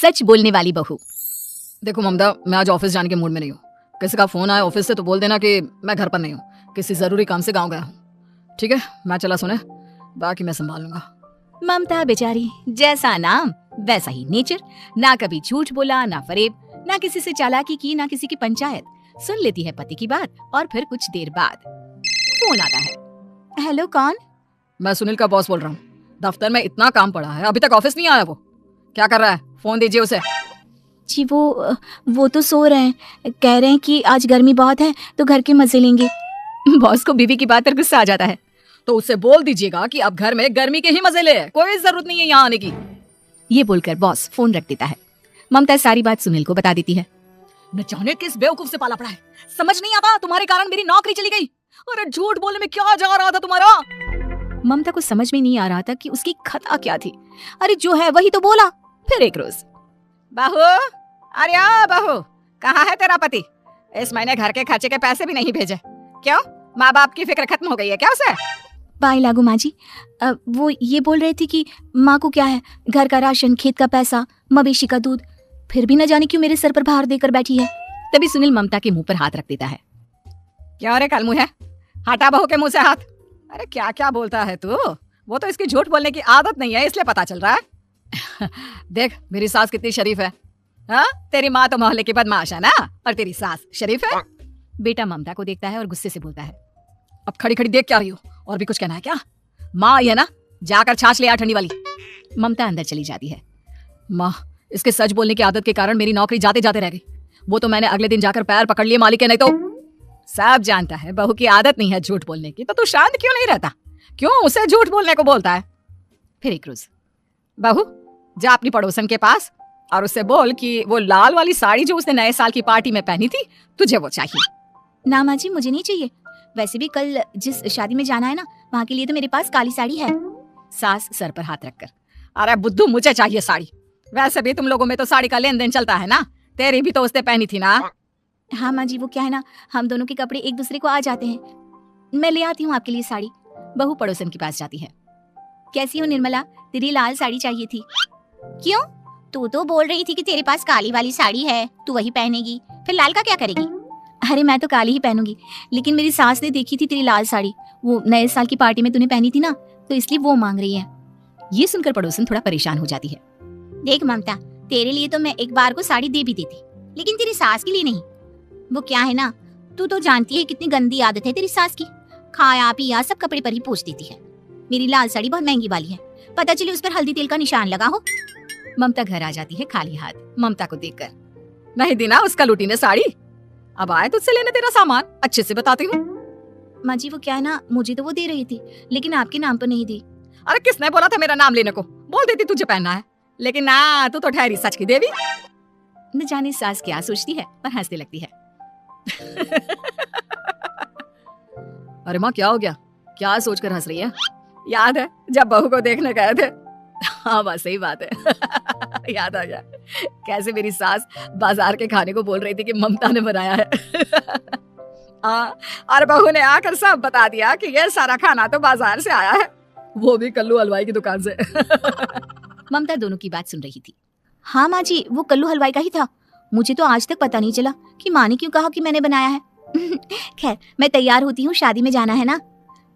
सच बोलने वाली बहू। देखो ममता, मैं आज ऑफिस जाने के मूड में नहीं हूँ। किसी का फोन आया ऑफिस से तो बोल देना कि मैं घर पर नहीं हूँ, किसी जरूरी काम से गाँव गया हूँ। ठीक है, मैं चला सुने, बाकी मैं संभाल लूंगा। ममता बेचारी, जैसा नाम वैसा ही नेचर, ना कभी झूठ बोला, ना फरेब, ना किसी से चालाकी की, ना किसी की पंचायत। सुन लेती है पति की बात और फिर कुछ देर बाद फोन आता है। हेलो, कौन? मैं सुनील का बॉस बोल रहा हूँ। दफ्तर में इतना काम पड़ा है, अभी तक ऑफिस नहीं आया। वो क्या कर रहा है? फोन दीजिए उसे। जी वो तो सो रहे हैं, कह रहे हैं कि आज गर्मी बहुत है तो घर के मजे लेंगे। बॉस को बीवी की बात पर गुस्सा आ जाता है। तो उससे बोल दीजिएगा कि अब घर में गर्मी के ही मजे ले, कोई जरूरत नहीं है यहाँ आने की। ये बोलकर बॉस फोन रख देता है। ममता सारी बात सुनील को बता देती है। न जाने किस बेवकूफ से पाला पड़ा है, समझ नहीं आता। तुम्हारे कारण मेरी नौकरी चली गई। अरे झूठ बोलने में क्या जा रहा था तुम्हारा? ममता को समझ में नहीं आ रहा था कि उसकी खता क्या थी। अरे जो है वही तो बोला। फिर एक रोज, बहू, अरे बहू, कहाँ है तेरा पति? इस महीने घर के खर्चे के पैसे भी नहीं भेजे। क्यों, माँ बाप की फिक्र खत्म हो गई है क्या उसे? बाई लागू माँ जी, वो ये बोल रही थी कि माँ को क्या है, घर का राशन, खेत का पैसा, मवेशी का दूध, फिर भी न जाने क्यों मेरे सर पर भार देकर बैठी है। तभी सुनील ममता के मुंह पर हाथ रख देता है। क्या रे कलमुँह है, हटा बहू के मुंह से हाथ। अरे क्या क्या बोलता है तू? वो तो इसकी झूठ बोलने की आदत नहीं है, इसलिए पता चल रहा है। देख मेरी सास कितनी शरीफ है। हाँ, तेरी माँ तो मोहल्ले की बदमाश है ना, और तेरी सास शरीफ है। बेटा ममता को देखता है और गुस्से से बोलता है। अब खड़ी खड़ी देख क्या रही हो? और भी कुछ कहना है क्या? माँ आई है ना, जाकर छाछ ले आ ठंडी वाली। ममता अंदर चली जाती है। माँ, इसके सच बोलने की आदत के कारण मेरी नौकरी जाते जाते रह गई। वो तो मैंने अगले दिन जाकर पैर पकड़ लिए मालिक के, नहीं तो। सब जानता है बहू की आदत नहीं है झूठ बोलने की, तो तू शांत क्यों नहीं रहता? क्यों उसे झूठ बोलने को बोलता है? फिर एक रोज, बहू जा अपनी पड़ोसन के पास और उससे बोल कि वो लाल वाली साड़ी जो उसने नए साल की पार्टी में पहनी थी, तुझे वो चाहिए। ना माँ जी, मुझे नहीं चाहिए। वैसे भी कल जिस शादी में जाना है ना, वहाँ के लिए तो मेरे पास काली साड़ी है। सास सर पर हाथ रखकर, अरे बुद्धू, मुझे चाहिए साड़ी। वैसे भी तुम लोगों में तो साड़ी का लेन देन चलता है ना, तेरी भी तो उसने पहनी थी ना। हाँ माँ जी, वो क्या है ना, हम दोनों के कपड़े एक दूसरे को आ जाते हैं। मैं ले आती हूँ आपके लिए साड़ी। बहू पड़ोसन के पास जाती है। कैसी हो निर्मला, तेरी लाल साड़ी चाहिए थी। क्यों? तू तो बोल रही थी कि तेरे पास काली वाली साड़ी है, तू वही पहनेगी, फिर लाल का क्या करेगी? अरे मैं तो काली ही पहनूंगी, लेकिन मेरी सास ने देखी थी तेरी लाल साड़ी, वो नए साल की पार्टी में तूने पहनी थी ना, तो इसलिए वो मांग रही है। ये सुनकर पड़ोसन थोड़ा परेशान हो जाती है। देख ममता, तेरे लिए तो मैं एक बार को साड़ी दे भी देती, लेकिन तेरी सास के लिए नहीं। वो क्या है ना, तू तो जानती है कितनी गंदी आदत है तेरी सास की, खाया पिया सब कपड़े पर ही पोंछ देती है। मेरी लाल साड़ी बहुत महंगी वाली है, पता चले उस पर हल्दी तेल का निशान लगा हो। ममता घर आ जाती है खाली हाथ, ममता को देखकर। नहीं दी ना उसका लूटी ने साड़ी, अब आए तुझसे लेने तेरा सामान, अच्छे से बताती हूँ। माँ जी वो क्या है ना, मुझे तो वो दे रही थी, लेकिन आपके नाम पर नहीं दी। अरे किसने बोला था मेरा नाम लेने को? बोल देती तुझे पहनना है, लेकिन ना, तू तो ठहरी सच की देवी। न जाने सास क्या सोचती है, पर हंसने लगती है। अरे माँ क्या हो गया, क्या सोचकर हंस रही है? याद है जब बहू को देखने गए थे? हाँ बस सही बात है। याद आ गया, कैसे मेरी सास बाजार के खाने को बोल रही थी कि ममता ने बनाया है। और बहू ने आकर सब बता दिया कि ये सारा खाना तो बाजार से आया है, वो भी कल्लू हलवाई की दुकान से। ममता दोनों की बात सुन रही थी। हाँ माँ जी, वो कल्लू हलवाई का ही था। मुझे तो आज तक पता नहीं चला कि माँ ने क्यों कहा कि मैंने बनाया है। खैर मैं तैयार होती हूँ, शादी में जाना है ना।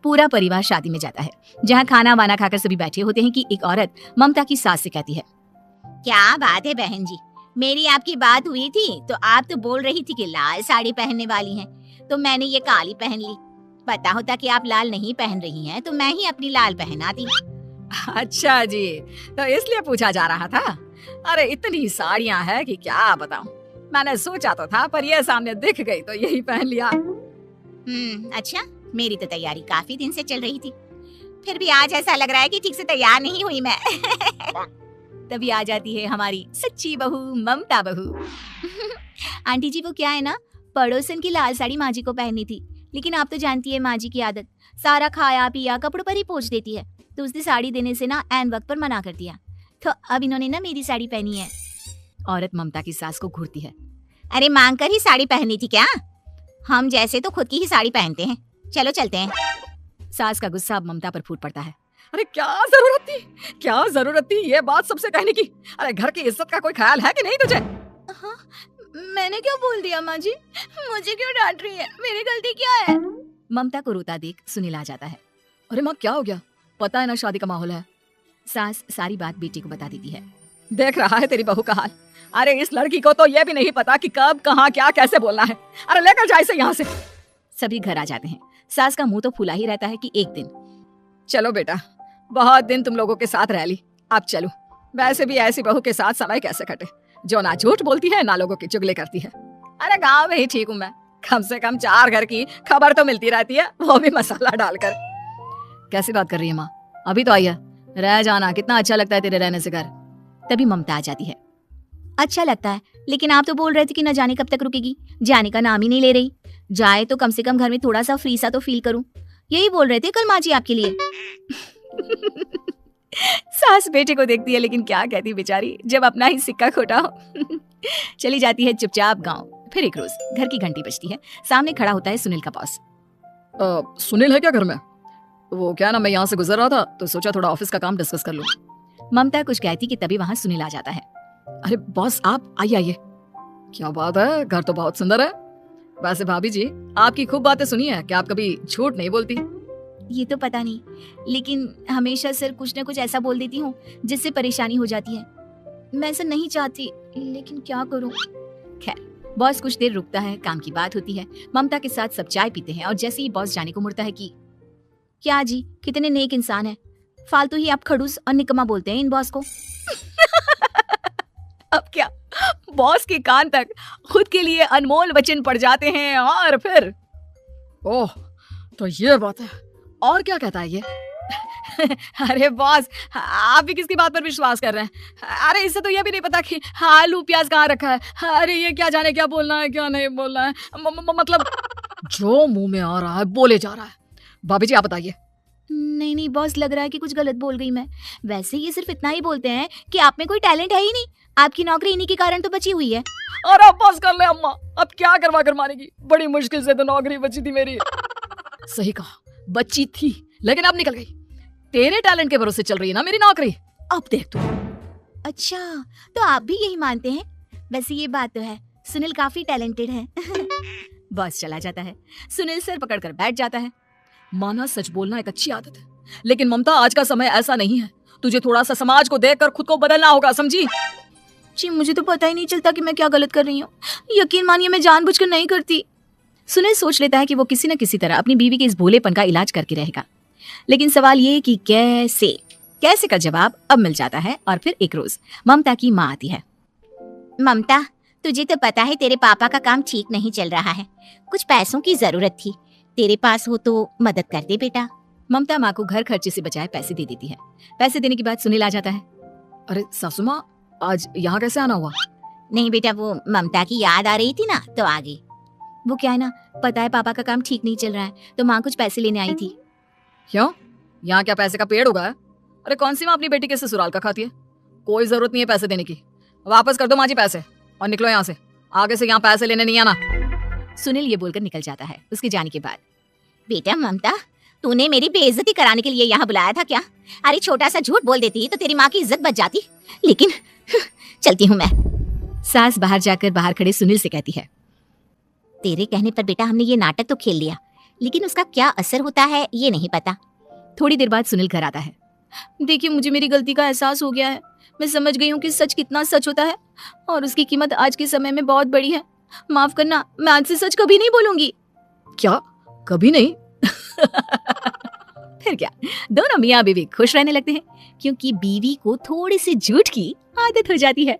पूरा परिवार शादी में जाता है, जहाँ खाना वाना खाकर सभी बैठे होते हैं कि एक औरत ममता की सास से कहती है, क्या बात है बहन जी, मेरी आपकी बात हुई थी तो आप तो बोल रही थी कि लाल साड़ी पहनने वाली हैं, तो मैंने ये काली पहन ली। पता होता कि आप लाल नहीं पहन रही हैं तो मैं ही अपनी लाल पहनाती। अच्छा जी, तो इसलिए पूछा जा रहा था। अरे इतनी साड़ियाँ हैं कि क्या बताऊं, मैंने सोचा तो था पर ये सामने दिख गई तो यही पहन लिया। अच्छा, मेरी तो तैयारी काफी दिन से चल रही थी, फिर भी आज ऐसा लग रहा है कि ठीक से तैयार नहीं हुई मैं। तभी आ जाती है हमारी सच्ची बहू ममता बहू। आंटी जी वो क्या है ना, पड़ोसन की लाल साड़ी माँ जी को पहननी थी, लेकिन आप तो जानती है माँ जी की आदत, सारा खाया पिया कपड़ों पर ही पोंछ देती है, तो उसने साड़ी देने से ना ऐन वक्त पर मना कर दिया, तो अब इन्होंने ना मेरी साड़ी पहनी है। औरत ममता की सास को घूरती है। अरे मांग कर ही साड़ी पहननी थी क्या? हम जैसे तो खुद की ही साड़ी पहनते हैं, चलो चलते हैं। सास का गुस्सा अब ममता पर फूट पड़ता है। अरे क्या जरूरत थी ये बात सबसे कहने की। अरे घर की इज्जत का कोई ख्याल है कि नहीं तुझे? हाँ, मैंने क्या बोल दिया माँ जी? मुझे क्यों डांट रही है? मेरी गलती क्या है? ममता को रोता देख सुनील आ जाता है। अरे माँ क्या हो गया? पता है ना शादी का माहौल है। सास सारी बात बेटी को बता देती है। देख रहा है तेरी बहू का हाल। अरे इस लड़की को तो ये भी नहीं पता कि कब कहाँ क्या कैसे बोलना है। अरे लेकर जा इसे यहाँ से। सभी घर आ जाते हैं। सास का मुंह तो फूला ही रहता है कि एक दिन। चलो बेटा, बहुत दिन तुम लोगों के साथ रह ली, अब चलो। वैसे भी ऐसी बहू के साथ समय कैसे कटे जो ना झूठ बोलती है ना लोगों की चुगली करती है। अरे गांव में ही ठीक हूँ मैं, कम से कम 4 घर की खबर तो मिलती रहती है, वो भी मसाला डालकर। कैसी बात कर रही है माँ? अभी तो आई है, रह जाना, कितना अच्छा लगता है तेरे रहने से घर। तभी ममता आ जाती है। अच्छा लगता है, लेकिन आप तो बोल रहे थे कि न जाने कब तक रुकेगी। जाने का नाम ही नहीं ले रही। जाए तो कम से कम घर में थोड़ा सा फ्री सा तो फील करूं। यही बोल रहे थे कल माँ जी आपके लिए। सास बेटे को देखती है लेकिन क्या कहती बेचारी, जब अपना ही सिक्का खोटा हो। चली जाती है चुपचाप गांव। फिर एक रोज घर की घंटी बजती है। सामने खड़ा होता है सुनील का बॉस। सुनील है क्या घर में? वो क्या ना, मैं यहाँ से गुजर रहा था तो सोचा थोड़ा ऑफिस का काम डिस्कस कर लूं। ममता कुछ कहती कि तभी वहां सुनील आ जाता है। अरे बॉस आप आइए। क्या बात है, घर तो बहुत सुंदर है। वैसे भाभी जी, आपकी खूब बातें सुनी है कि आप कभी झूठ नहीं बोलती। ये तो पता नहीं, लेकिन हमेशा सर कुछ न कुछ ऐसा बोल देती हूँ जिससे परेशानी हो जाती है। मैं ऐसा नहीं चाहती, लेकिन क्या करूँ। खैर, बॉस कुछ देर रुकता है, काम की बात होती है। ममता के साथ सब चाय पीते हैं और जैसे ही बॉस जाने को मुड़ता है कि क्या जी, कितने नेक इंसान है, फालतू ही आप खड़ूस और निकम्मा बोलते हैं इन बॉस को। अब क्या, बॉस के कान तक खुद के लिए अनमोल वचन पड़ जाते हैं। और फिर ओह, तो ये बात है। और क्या कहता है ये? अरे बॉस, आप भी किसकी बात पर विश्वास कर रहे हैं? अरे इससे तो ये भी नहीं पता कि आलू प्याज कहाँ रखा है। अरे ये क्या जाने क्या बोलना है क्या नहीं बोलना है। मतलब जो मुंह में आ रहा है बोले जा रहा है। भाभी जी आप बताइए। नहीं बॉस, लग रहा है कि कुछ गलत बोल गई मैं। वैसे ये सिर्फ इतना ही बोलते हैं कि आप में कोई टैलेंट है ही नहीं। आपकी नौकरी इन्हीं के कारण तो बची हुई है। और अब बस कर ले अम्मा, अब क्या करवा कर मारेगी। बड़ी मुश्किल से तो नौकरी बची थी मेरी। सही कहा, बची थी लेकिन अब निकल गई। तेरे टैलेंट के भरोसे चल रही है ना मेरी नौकरी। अब देख तू। अच्छा, तो आप भी यही मानते हैं? वैसे ये बात तो है, सुनील काफी टैलेंटेड है। बॉस चला जाता है। सुनील सर पकड़कर बैठ जाता है। माना सच बोलना एक अच्छी आदत है, लेकिन ममता आज का समय ऐसा नहीं है। तुझे थोड़ा सा समाज को देखकर खुद को बदलना होगा, समझी? जी मुझे तो पता ही नहीं चलता कि मैं क्या गलत कर रही हूँ। यकीन मानिए मैं जानबूझकर नहीं करती। सुनील सोच लेता है कि वो किसी न किसी तरह अपनी बीवी के इस भोलेपन का इलाज करके रहेगा, लेकिन सवाल ये कि कैसे का जवाब अब मिल जाता है। और फिर एक रोज ममता की माँ आती है। ममता, तुझे तो पता है तेरे पापा का काम ठीक नहीं चल रहा है, कुछ पैसों की जरूरत थी, तेरे पास हो तो मदद कर दे बेटा। ममता माँ को घर खर्चे से बचाए पैसे दे देती है। पैसे देने के बाद सुनील आ जाता है। अरे सासू माँ, आज यहाँ कैसे आना हुआ? नहीं बेटा, वो ममता की याद आ रही थी ना तो आ गई। वो क्या है ना, पता है पापा का काम ठीक नहीं चल रहा है तो माँ कुछ पैसे लेने आई थी। क्यों, यहाँ क्या पैसे का पेड़ उगा है? अरे कौन सी माँ अपनी बेटी के ससुराल का खाती है? कोई जरूरत नहीं है पैसे देने की। वापस कर दो माँ जी पैसे और निकलो यहाँ से। आगे से यहाँ पैसे लेने नहीं आना। सुनील ये बोलकर निकल जाता है। उसके जाने के बाद, बेटा ममता, तूने मेरी बेइज्जती कराने के लिए यहाँ बुलाया था क्या? अरे छोटा सा झूठ बोल देती तो तेरी माँ की इज्जत बच जाती, लेकिन चलती हूँ मैं। सास बाहर जाकर बाहर खड़े सुनील से कहती है, तेरे कहने पर बेटा हमने ये नाटक तो खेल लिया, लेकिन उसका क्या असर होता है ये नहीं पता। थोड़ी देर बाद सुनील घर आता है। देखिए, मुझे मेरी गलती का एहसास हो गया है। मैं समझ गई हूँ कि सच कितना सच होता है और उसकी कीमत आज के समय में बहुत बड़ी है। माफ करना, मैं आज से सच कभी नहीं बोलूंगी। क्या, कभी नहीं? फिर क्या, दोनों मियाँ बीवी खुश रहने लगते हैं क्योंकि बीवी को थोड़ी सी झूठ की आदत हो जाती है।